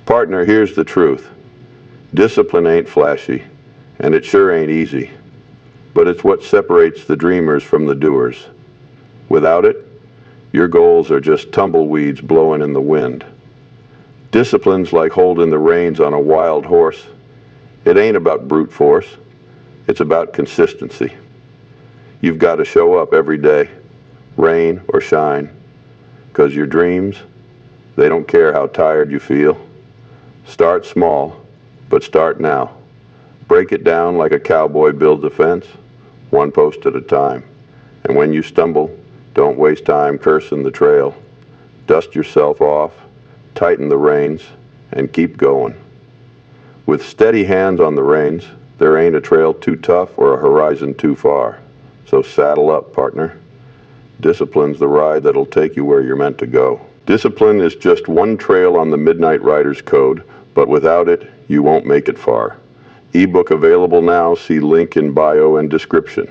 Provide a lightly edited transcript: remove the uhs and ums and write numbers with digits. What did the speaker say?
Partner, here's the truth. Discipline ain't flashy, and it sure ain't easy, but it's what separates the dreamers from the doers. Without it, your goals are just tumbleweeds blowing in the wind. Discipline's like holding the reins on a wild horse. It ain't about brute force. It's about consistency. You've got to show up every day, rain or shine, because your dreams, they don't care how tired you feel. Start small, but start now. Break it down like a cowboy builds a fence, one post at a time. And when you stumble, don't waste time cursing the trail. Dust yourself off, tighten the reins, and keep going. With steady hands on the reins, there ain't a trail too tough or a horizon too far. So saddle up, partner. Discipline's the ride that'll take you where you're meant to go. Discipline is just one trail on the Midnight Rider's code, but without it, you won't make it far. Ebook available now. See link in bio and description.